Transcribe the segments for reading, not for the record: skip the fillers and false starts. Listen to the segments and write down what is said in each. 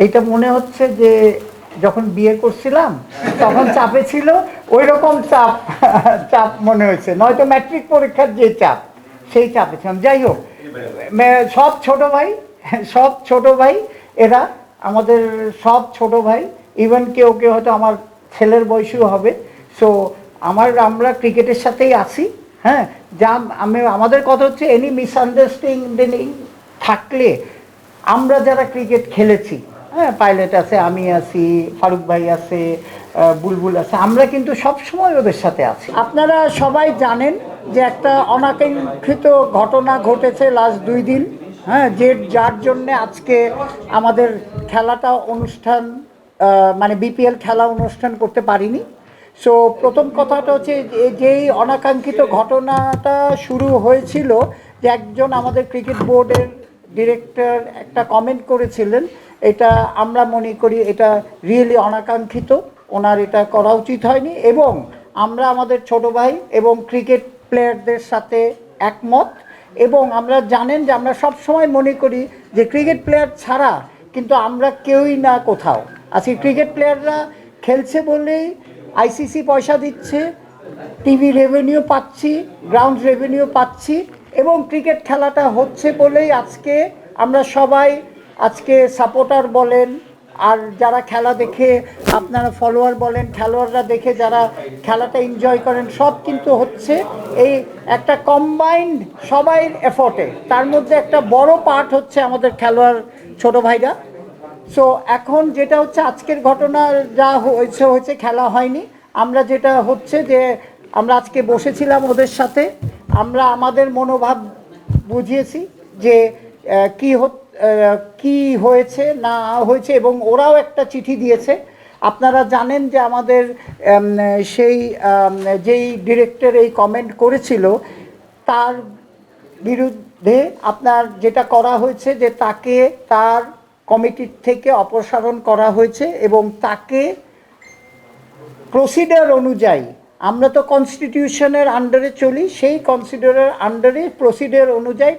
এইটা মনে হচ্ছে যে যখন বিয়ে করছিলাম তখন চাপে ছিল, ওই রকম চাপ চাপ মনে হয়েছে, নয়তো ম্যাট্রিক পরীক্ষার যে চাপ সেই চাপে ছিলাম। যাই হোক, সব ছোট ভাই, সব ছোট ভাই, এরা আমাদের সব ছোট ভাই, ইভেন কেউ কেউ হয়তো আমার ছেলের বয়সীও হবে। সো আমরা ক্রিকেটের সাথেই আছি। হ্যাঁ, যা আমাদের কথা হচ্ছে এনি মিসআন্ডারস্ট্যান্ডিং থাকলে, আমরা যারা ক্রিকেট খেলেছি, হ্যাঁ, পাইলট আছে, আমি আছি, ফারুক ভাই আছে, বুলবুল আছে, আমরা কিন্তু সব সময় ওদের সাথে আছি। আপনারা সবাই জানেন যে একটা অনাকাঙ্ক্ষিত ঘটনা ঘটেছে লাস্ট 2 দিন, হ্যাঁ, যার জন্যে আজকে আমাদের খেলাটা অনুষ্ঠান, মানে বিপিএল খেলা অনুষ্ঠান করতে পারিনি। সো প্রথম কথাটা হচ্ছে যেই অনাকাঙ্ক্ষিত ঘটনাটা শুরু হয়েছিল, যে একজন আমাদের ক্রিকেট বোর্ডের ডিরেক্টর একটা কমেন্ট করেছিলেন, এটা আমরা মনে করি এটা রিয়েলি অনাকাঙ্ক্ষিত, ওনার এটা করা উচিত হয়নি। এবং আমরা আমাদের ছোট ভাই এবং ক্রিকেট প্লেয়ারদের সাথে একমত। এবং আমরা জানেন যে আমরা সব সময় মনে করি যে ক্রিকেট প্লেয়ার ছাড়া কিন্তু আমরা কেউই না কোথাও আছি। ক্রিকেট প্লেয়াররা খেলছে বলেই আইসিসি পয়সা দিচ্ছে, টিভি রেভিনিউ পাচ্ছি, গ্রাউন্ড রেভিনিউ পাচ্ছি, এবং ক্রিকেট খেলাটা হচ্ছে বলেই আজকে আমরা সবাই আজকে সাপোর্টার বলেন, আর যারা খেলা দেখে আপনারা ফলোয়ার বলেন, খেলোয়াড়রা দেখে যারা খেলাটা এনজয় করেন, সব কিন্তু হচ্ছে এই একটা কম্বাইন্ড সবাই এফোর্টে। তার মধ্যে একটা বড় পার্ট হচ্ছে আমাদের খেলোয়াড় ছোট ভাইরা। সো এখন যেটা হচ্ছে আজকের ঘটনা যা হয়েছে খেলা হয়নি। আমরা যেটা হচ্ছে যে আমরা আজকে বসেছিলাম ওদের সাথে, আমরা আমাদের মনোভাব বুঝিয়েছি যে কি হয়েছে না হয়েছে, এবং ওরাও একটা চিঠি দিয়েছে। আপনারা জানেন যে আমাদের সেই যেই ডিরেক্টর এই কমেন্ট করেছিল, তার বিরুদ্ধে আপনার যেটা করা হয়েছে যে তাকে তার কমিটির থেকে অপসারণ করা হয়েছে, এবং তাকে প্রসিডিওর অনুযায়ী, আমরা তো কনস্টিটিউশনের আন্ডারে চলি, সেই কনসিডারের আন্ডারে প্রসিডিওর অনুযায়ী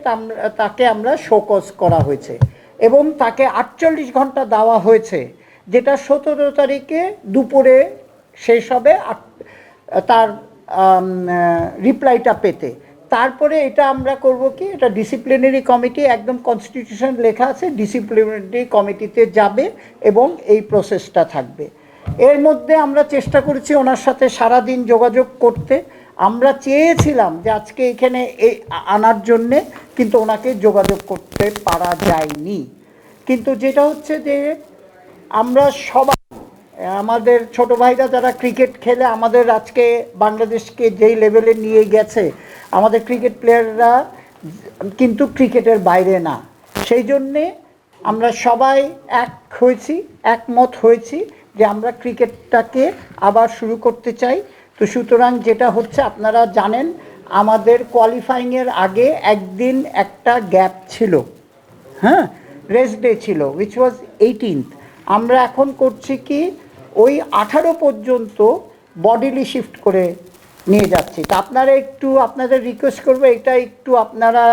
তাকে আমরা শোকজ করা হয়েছে, এবং তাকে 48 ঘন্টা দেওয়া হয়েছে, যেটা 17 তারিখে দুপুরে শেষ হবে তার রিপ্লাইটা পেতে। তারপরে এটা আমরা করব কি, এটা ডিসিপ্লিনারি কমিটি, একদম কনস্টিটিউশন লেখা আছে, ডিসিপ্লিনারি কমিটিতে যাবে এবং এই প্রসেসটা থাকবে। এর মধ্যে আমরা চেষ্টা করেছি ওনার সাথে সারাদিন যোগাযোগ করতে। আমরা চেয়েছিলাম যে আজকে এখানে আনার জন্যে, কিন্তু ওনাকে যোগাযোগ করতে পারা যায়নি। কিন্তু যেটা হচ্ছে যে আমরা সবাই, আমাদের ছোট ভাইরা যারা ক্রিকেট খেলে আমাদের আজকে বাংলাদেশকে যেই লেভেলে নিয়ে গেছে, আমাদের ক্রিকেট প্লেয়াররা কিন্তু ক্রিকেটের বাইরে না। সেই জন্যে আমরা সবাই একমত হয়েছি যে আমরা ক্রিকেটটাকে আবার শুরু করতে চাই। তো সুতরাং যেটা হচ্ছে, আপনারা জানেন আমাদের কোয়ালিফাইংয়ের আগে একদিন একটা গ্যাপ ছিল, হ্যাঁ, রেস্ট ডে ছিল, উইচ ওয়াজ 18th। আমরা এখন করছি কি, ওই 18 পর্যন্ত বডিলি শিফট করে নিয়ে যাচ্ছি। তা আপনারা একটু, আপনাদের রিকোয়েস্ট করবো, এটা একটু আপনারা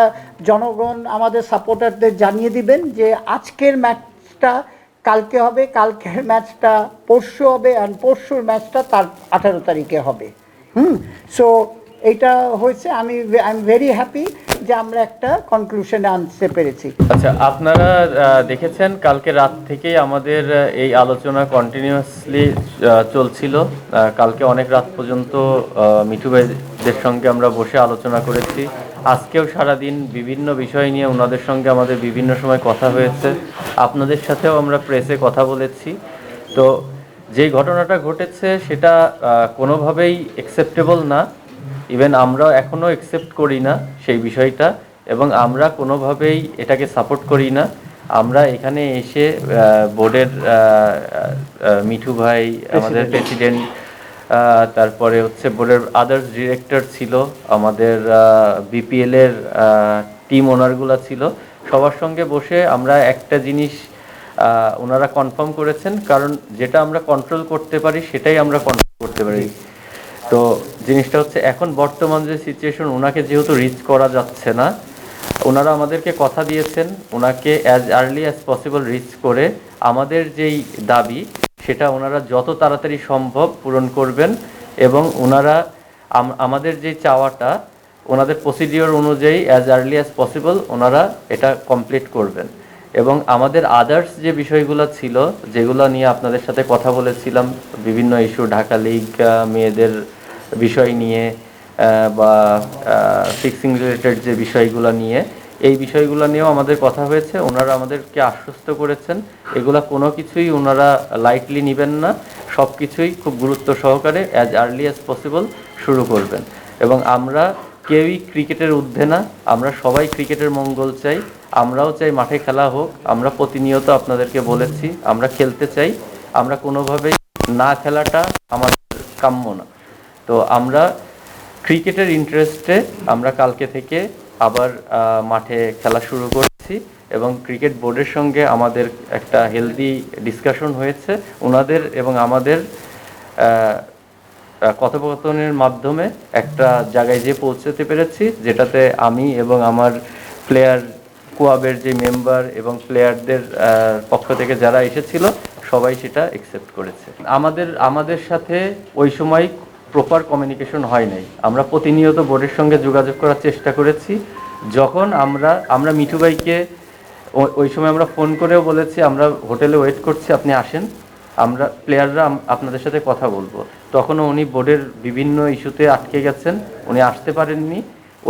জনগণ আমাদের সাপোর্টারদের জানিয়ে দিবেন যে আজকের ম্যাচটা কালকে হবে, কালকের ম্যাচটা পরশু হবে, অ্যান্ড পরশুর ম্যাচটা তার 18 তারিখে হবে। সো এইটা হয়েছে, আই এম ভেরি হ্যাপি যে আমরা একটা কনক্লুশনে আনতে পেরেছি। আচ্ছা, আপনারা দেখেছেন কালকে রাত থেকেই আমাদের এই আলোচনা কন্টিনিউয়াসলি চলছিল। কালকে অনেক রাত পর্যন্ত মিঠু ভাইদের সঙ্গে আমরা বসে আলোচনা করেছি। আজকেও সারাদিন বিভিন্ন বিষয় নিয়ে ওনাদের সঙ্গে আমাদের বিভিন্ন সময় কথা হয়েছে। আপনাদের সাথেও আমরা প্রেসে কথা বলেছি। তো যেই ঘটনাটা ঘটেছে সেটা কোনোভাবেই অ্যাকসেপ্টেবল না। ইভেন আমরা এখনও অ্যাকসেপ্ট করি না সেই বিষয়টা, এবং আমরা কোনোভাবেই এটাকে সাপোর্ট করি না। আমরা এখানে এসে বোর্ডের মিঠু ভাই, আমাদের প্রেসিডেন্ট, তারপরে হচ্ছে বোর্ডের আদার্স ডিরেক্টর ছিল, আমাদের বিপিএলের টিম ওনারগুলো ছিল, সবার সঙ্গে বসে আমরা একটা জিনিস ওনারা কনফার্ম করেছেন, কারণ যেটা আমরা কন্ট্রোল করতে পারি সেটাই আমরা কন্ট্রোল করতে পারি। তো জিনিসটা হচ্ছে, এখন বর্তমান যে সিচুয়েশন, ওনাকে যেহেতু রিচ করা যাচ্ছে না, ওনারা আমাদেরকে কথা দিয়েছেন ওনাকে as early as possible reach করে আমাদের যেই দাবি সেটা ওনারা যত তাড়াতাড়ি সম্ভব পূরণ করবেন এবং ওনারা আমাদের যে চাওয়াটা ওনাদের প্রসিডিওর অনুযায়ী অ্যাজ আর্লি অ্যাজ পসিবল ওনারা এটা কমপ্লিট করবেন। এবং আমাদের আদার্স যে বিষয়গুলো ছিল যেগুলো নিয়ে আপনাদের সাথে কথা বলেছিলাম, বিভিন্ন ইস্যু, ঢাকা লিগ, মেয়েদের বিষয় নিয়ে বা ফিক্সিং রিলেটেড যে বিষয়গুলো নিয়ে, এই বিষয়গুলো নিয়েও আমাদের কথা হয়েছে। ওনারা আমাদেরকে আশ্বস্ত করেছেন এগুলা কোনো কিছুই ওনারা লাইটলি নেবেন না, সব কিছুই খুব গুরুত্ব সহকারে অ্যাজ আর্লি অ্যাজ পসিবল শুরু করবেন। এবং আমরা কেউই ক্রিকেটের ঊর্ধ্বে না, আমরা সবাই ক্রিকেটের মঙ্গল চাই, আমরাও চাই মাঠে খেলা হোক। আমরা প্রতিনিয়ত আপনাদেরকে বলেছি আমরা খেলতে চাই, আমরা কোনোভাবেই না খেলাটা আমাদের কাম্য না। তো আমরা ক্রিকেটের ইন্টারেস্টে আমরা কালকে থেকে আবার মাঠে খেলা শুরু করছি এবং ক্রিকেট বোর্ডের সঙ্গে আমাদের একটা হেলদি ডিসকাশন হয়েছে। ওনাদের এবং আমাদের কথোপকথনের মাধ্যমে একটা জায়গায় যেয়ে পৌঁছতে পেরেছি, যেটাতে আমি এবং আমার প্লেয়ার কোয়াবের যে মেম্বার এবং প্লেয়ারদের পক্ষ থেকে যারা এসেছিল সবাই সেটা অ্যাকসেপ্ট করেছে। আমাদের সাথে ওই সময় প্রপার কমিউনিকেশন হয় নাই। আমরা প্রতিনিয়ত বোর্ডের সঙ্গে যোগাযোগ করার চেষ্টা করেছি। যখন আমরা মিঠু ভাইকে ওই সময় আমরা ফোন করেও বলেছি আমরা হোটেলে ওয়েট করছি, আপনি আসেন, আমরা প্লেয়াররা আপনাদের সাথে কথা বলবো। তখনও উনি বোর্ডের বিভিন্ন ইস্যুতে আটকে গেছেন, উনি আসতে পারেননি।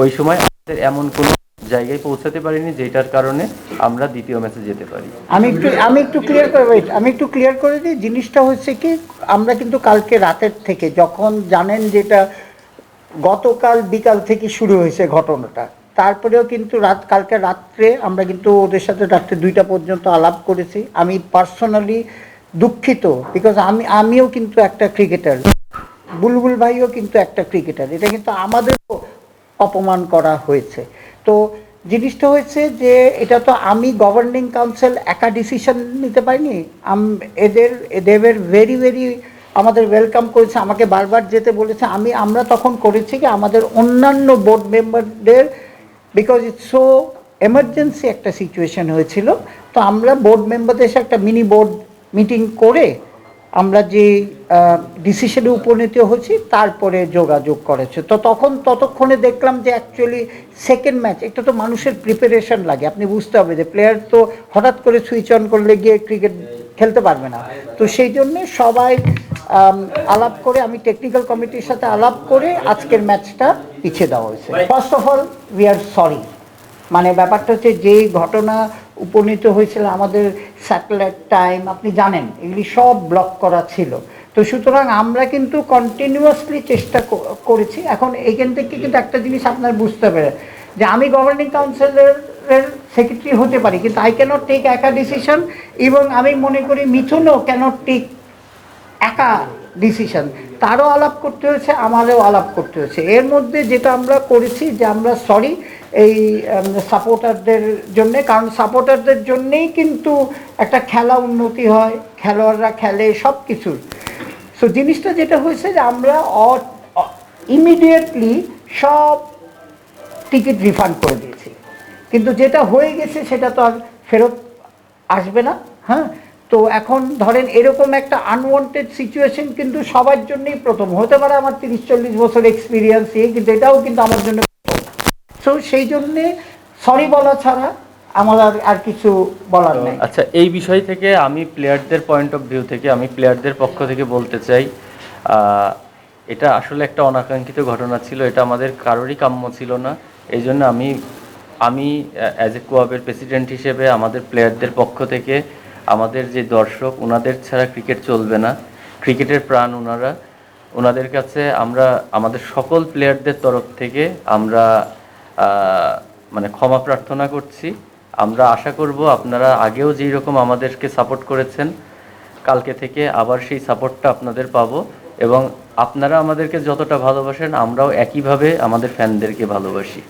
ওই সময় আমাদের এমন কোনো জায়গায় পৌঁছাতে পারিনি যেটার কারণে আমরা দ্বিতীয় ম্যাচে যেতে পারি। আমি একটু ক্লিয়ার করে দিই। জিনিসটা হচ্ছে কি, আমরা কিন্তু কালকে রাতের থেকে, যখন জানেন যেটা গতকাল বিকাল থেকে শুরু হয়েছে ঘটনাটা, তারপরেও কিন্তু কালকে রাত্রে আমরা কিন্তু ওদের সাথে রাত্রে 2টা পর্যন্ত আলাপ করেছি। আমি পার্সোনালি দুঃখিত, বিকজ আমিও কিন্তু একটা ক্রিকেটার, বুলবুল ভাইও কিন্তু একটা ক্রিকেটার, এটা কিন্তু আমাদেরও অপমান করা হয়েছে। তো জিনিসটা হয়েছে যে এটা তো আমি গভর্নিং কাউন্সিল একা ডিসিশন নিতে পারিনি। এদের ভেরি ভেরি আমাদের ওয়েলকাম করেছে, আমাকে বারবার যেতে বলেছে। আমরা তখন করেছি কি আমাদের অন্যান্য বোর্ড মেম্বারদের, বিকজ ইটস সো এমার্জেন্সি একটা সিচুয়েশন হয়েছিল, তো আমরা বোর্ড মেম্বারদের সাথে একটা মিনি বোর্ড মিটিং করে আমরা যে ডিসিশনে উপনীত হয়েছি তারপরে যোগাযোগ করেছে। তো ততক্ষণে দেখলাম যে অ্যাকচুয়ালি সেকেন্ড ম্যাচ, একটা তো মানুষের প্রিপারেশন লাগে, আপনি বুঝতে হবে যে প্লেয়ার তো হঠাৎ করে সুইচ অন করলে গিয়ে ক্রিকেট খেলতে পারবে না। তো সেই জন্যে সবাই আলাপ করে, আমি টেকনিক্যাল কমিটির সাথে আলাপ করে আজকের ম্যাচটা পিছিয়ে দেওয়া হয়েছে। First of all we are sorry, মানে ব্যাপারটা হচ্ছে যেই ঘটনা উপনীত হয়েছিল, আমাদের স্যাটেলাইট টাইম আপনি জানেন এগুলি সব ব্লক করা ছিল। তো সুতরাং আমরা কিন্তু কন্টিনিউয়াসলি চেষ্টা করেছি। এখন এইখান থেকে কিন্তু একটা জিনিস আপনার বুঝতে হবে যে আমি গভর্নিং কাউন্সিলের সেক্রেটারি হতে পারি, কিন্তু আই ক্যানট টেক একা ডিসিশন, এবং আমি মনে করি মিথুনও ক্যানট টেক একা ডিসিশন। তারও আলাপ করতে হয়েছে, আমারও আলাপ করতে হয়েছে। এর মধ্যে যেটা আমরা করেছি যে আমরা সরি এই সাপোর্টারদের জন্যে, কারণ সাপোর্টারদের জন্যেই কিন্তু একটা খেলা উন্নতি হয়, খেলোয়াড়রা খেলে সব কিছুর। সো জিনিসটা যেটা হয়েছে যে আমরা ইমিডিয়েটলি সব টিকিট রিফান্ড করে দিয়েছি, কিন্তু যেটা হয়ে গেছে সেটা তো আর ফেরত আসবে না। হ্যাঁ, তো এখন ধরেন এরকম একটা আনওয়ান্টেড সিচুয়েশন কিন্তু সবার জন্যই প্রথম হতে পারে। আমার 30-40 বছর এক্সপিরিয়েন্স, কিন্তু এটাও কিন্তু আমার জন্য প্রথম। সো সেই জন্যে সরি বলা ছাড়া আমার আর কিছু বলার নেই। আচ্ছা, এই বিষয় থেকে আমি প্লেয়ারদের পয়েন্ট অফ ভিউ থেকে, আমি প্লেয়ারদের পক্ষ থেকে বলতে চাই, এটা আসলে একটা অনাকাঙ্ক্ষিত ঘটনা ছিল, এটা আমাদের কারোরই কাম্য ছিল না। এই জন্য আমি অ্যাজ এ কোয়াবের প্রেসিডেন্ট হিসেবে আমাদের প্লেয়ারদের পক্ষ থেকে, আমাদের যে দর্শক, ওনাদের ছাড়া ক্রিকেট চলবে না, ক্রিকেটের প্রাণ ওনারা, ওনাদের কাছে আমরা আমাদের সকল প্লেয়ারদের তরফ থেকে আমরা মানে ক্ষমা প্রার্থনা করছি। আমরা আশা করব আপনারা আগেও যেই রকম আমাদেরকে সাপোর্ট করেছেন, কালকে থেকে আবার সেই সাপোর্টটা আপনাদের পাবো, এবং আপনারা আমাদেরকে যতটা ভালোবাসেন আমরাও একইভাবে আমাদের ফ্যানদেরকে ভালোবাসি।